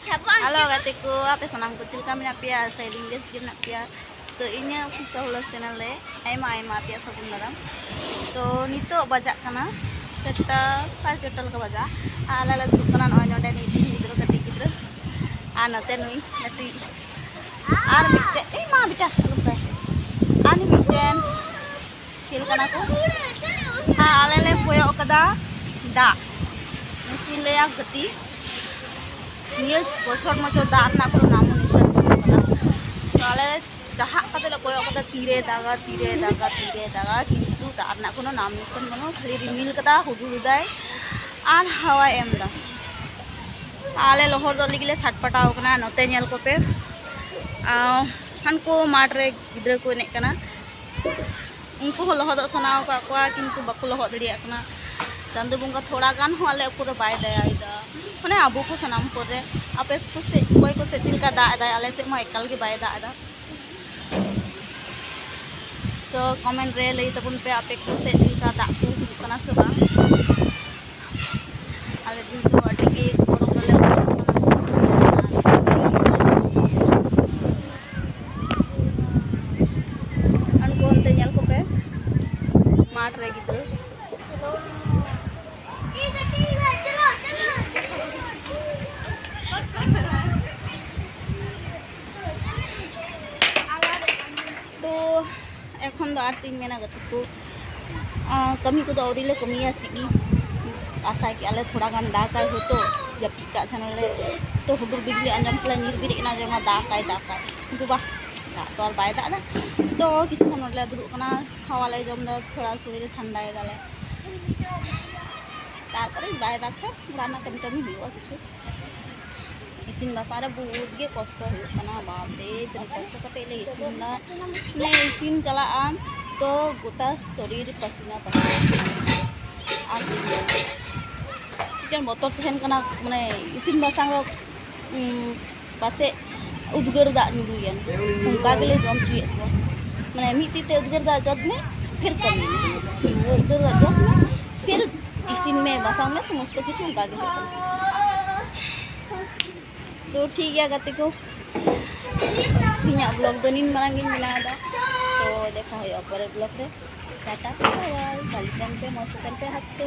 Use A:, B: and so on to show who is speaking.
A: Halo katiku, apa senam kecil kami napia, saya Inggris gini napia. तो इन्हें official vlog channel ले आइमा पिया सबुन दाराम तो नितो बजाक कना चट्टा सार चट्टल का बजा आला ला दुकान ऑन ऑन डे मीटिंग गिद्रो कटी गिद्रो आ नते नुई नती आर मिटे ए मा बेटा लुपे आनी मिटेन खेल कना को हां आले ले कोयो कदा दा मुचिन ले या गति नियस बछर मचो दा ना को नाम निसन कदा तो आले जहाँ कते कोयो कदा तीरे दागा किंतु दार ना कोनो नाम निसन बनो खाली रिमिल कदा हुदुदाय आर हवा एमदा आले लोहर दो लिगले छटपटाव कना नते नेल कोपे हानको माठ रे गिद्रा को एने कना उनको हो लोहद सनाव का कोआ किंतु बाको लोहद दड़िया कना चांदो बुंगा थोड़ा गान हो आले पूरा बाय दयाइदा माने आबो को सनाम करे आपे को से कोई को से चिलका दा दा आले से मा एकल के बाय दा तो कमेंट रे लई तबुन पे आपे को से चिलका दा को कना से बा आले दिन तो अटी के कोरो गले अनको अंते नेल को पे माठ रे गिद्रो এখন তো আর চিং মেনা গতিको कमी को दौड़ी ले कमी आसिगी आशा कि आले थोड़ा गान दाकाय होतो जपी का थानले तो हुडुर बिजली अंजम प्ला नीर बिरे ना जमा दाकाय किंतु बा तो और बाय दा तो किछु खन ले दुरु कना हवा ले जम दा थोड़ा शरीर ठंडाय दाले तारपरे बाय दाखे राना कंटनी हियो किछु इसिन बासारे बहुत गे कष्ट हो कना बाप रे इतने कष्ट कते ले इसिन ना ने इसिन चला आम तो गोटा शरीर पसीना पसीना आ इतन बोतल तहन कना माने इसिन बासांग पासे उद्गर दा नुरुयन उनका गेले जम चुए माने मिति ते उद्गर दा जद में फिर कमी उद्गर दा जद में फिर इसिन में बासांग में समस्त किछु उनका गेले तो ठीक है गति को ब्लॉग दो नीन मांगी मिला तो देखा है पर ब्लॉग रे टाटा बाय बाय पे मस्त पे हंसते